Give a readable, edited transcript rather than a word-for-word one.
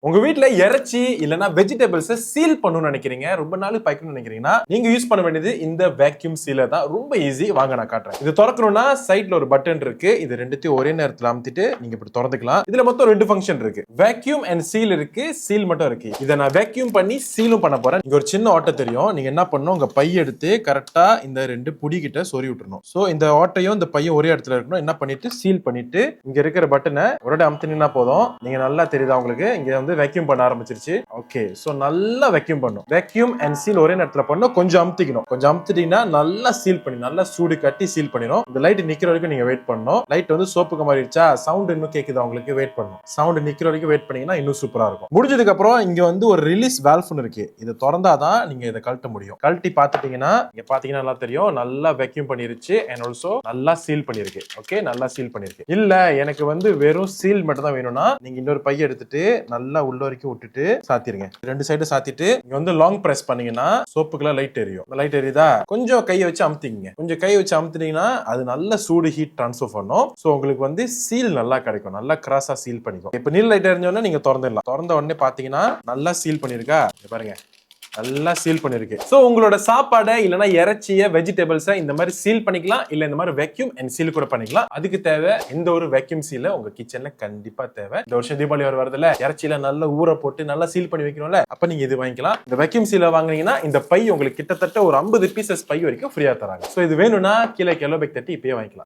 உங்க வீட்ல இறைச்சி இல்லனா வெஜிடபிள்ஸ் சீல் பண்ணனும்னு நினைக்கிறீங்க, ரொம்ப நாள் வைக்கணும்னு நினைக்கிறீங்கன்னா நீங்க யூஸ் பண்ண வேண்டியது இந்த வேக்யூம் சீலர் தான். ரொம்ப ஈஸி. வாங்க நான் காட்டுறேன். இது திறக்கணும்னா சைடுல ஒரு பட்டன் இருக்கு. இது ரெண்டுத்தையும் ஒரே நேரத்துல அமுத்திட்டு நீங்க இப்படி திறந்துக்கலாம். இதுல மொத்தம் ரெண்டு ஃபங்க்ஷன் இருக்கு. வேக்யூம் அண்ட் சீல் இருக்கு, சீல் மட்டும் இருக்கு. இத நான் வேக்யூம் பண்ணி சீலும் பண்ண போறேன். இங்க ஒரு சின்ன ஓட்டை தெரியும். நீங்க என்ன பண்ணணும், உங்க பை எடுத்து கரெக்டா இந்த ரெண்டு புடி கிட்ட சொறி விட்டுறணும். சோ இந்த ஓட்டையும் இந்த பையும் ஒரே இடத்துல இருக்கணும். என்ன பண்ணிட்டு சீல் பண்ணிட்டு இங்க இருக்கிற பட்டனை ஒரு அமுத்தினா போதும். நீங்க நல்லா தெரியுதா உங்களுக்கு? இங்க வந்து வேக்யூம் பண்ண ஆரம்பிச்சிருச்சு. ஓகே, சோ நல்லா வேக்யூம் பண்ணும். வேக்யூம் அண்ட் சீல் ஒரே நேரத்துல பண்ணனும். கொஞ்சம் அமுத்திக்கணும். கொஞ்சம் அமுத்திட்டீங்கன்னா நல்லா சீல் பண்ணி நல்லா சூடு கட்டி சீல் பண்ணிரும். இந்த லைட் நிக்கிற வரைக்கும் நீங்க வெயிட் பண்ணணும். லைட் வந்து சோப்புக்கு மாறிடுச்சா, சவுண்ட் இன்னும் கேக்குதா உங்களுக்கு? வெயிட் பண்ணணும். சவுண்ட் நிக்கிற வரைக்கும் வெயிட் பண்ணீங்கன்னா இன்னும் சூப்பரா இருக்கும். முடிஞ்சதுக்கு அப்புறம் இங்க வந்து ஒரு ரிலீஸ் வால்வ்னு இருக்கு. இத திறந்தாதான் நீங்க இத கழட்ட முடியும். கழட்டி பாத்துட்டீங்கன்னா இங்க பாத்தீங்கன்னா நல்லா தெரியும். நல்லா வேக்யூம் பண்ணிருச்சு அண்ட் ஆல்சோ நல்லா சீல் பண்ணிருக்கு. ஓகே, நல்லா சீல் பண்ணிருக்கு. இல்ல எனக்கு வந்து வெறும் சீல் மட்டும் தான் வேணும்னா நீங்க இன்னொரு பைய எடுத்துட்டு நல்லா உள்ள வரைக்கும் விட்டுட்டு சாத்திருங்க. ரெண்டு சைடு சாத்திட்டு இங்க வந்து லாங் பிரஸ் பண்ணீங்கன்னா சோப்புக்குள்ள லைட் எரியும். லைட் எரியுதா? கொஞ்சம் கையை வச்சு அமுத்திங்க. கொஞ்சம் கையை வச்சு அமுத்தினீங்கன்னா அது நல்ல சூடு ஹீட் ட்ரான்ஸ்ஃபர் பண்ணும். சோ உங்களுக்கு வந்து சீல் நல்லா கிடைக்கும். நல்லா கிராஸா சீல் பண்ணிக்கும். இப்ப நீல லைட் எரிஞ்சோன்னா நீங்க திறந்துடலாம். திறந்த உடனே பாத்தீங்கன்னா நல்லா சீல் பண்ணிருக்கா பாருங்க. நல்லா சீல் பண்ணிருக்கு. சோ உங்களோட சாப்பாடை இல்லனா இறைச்சிய வெஜிடபிள்ஸை இந்த மாதிரி சீல் பண்ணிக்கலாம். இல்ல இந்த மாதிரி வேக்யூம் அண்ட் சீல் கூட பண்ணிக்கலாம். அதுக்கு தேவை இந்த ஒரு வேக்யூம் சீல உங்க கிச்சன்ல கண்டிப்பா தேவை. இந்த வருஷம் தீபாவளி வருதுல, இறைச்சியில நல்லா ஊற போட்டு நல்லா சீல் பண்ணி வைக்கணும்ல, அப்ப நீங்க இது வாங்கிக்கலாம். இந்த வேக்யூம் சீல வாங்குனீங்கன்னா இந்த பை உங்களுக்கு கிட்டத்தட்ட ஒரு 50 பீசஸ் பை வரைக்கும் ஃப்ரீயா தராங்க. சோ இது வேணும்னா கீழே எல்லோ பேக் தட்டி இப்பயே வாங்கிக்கலாம்.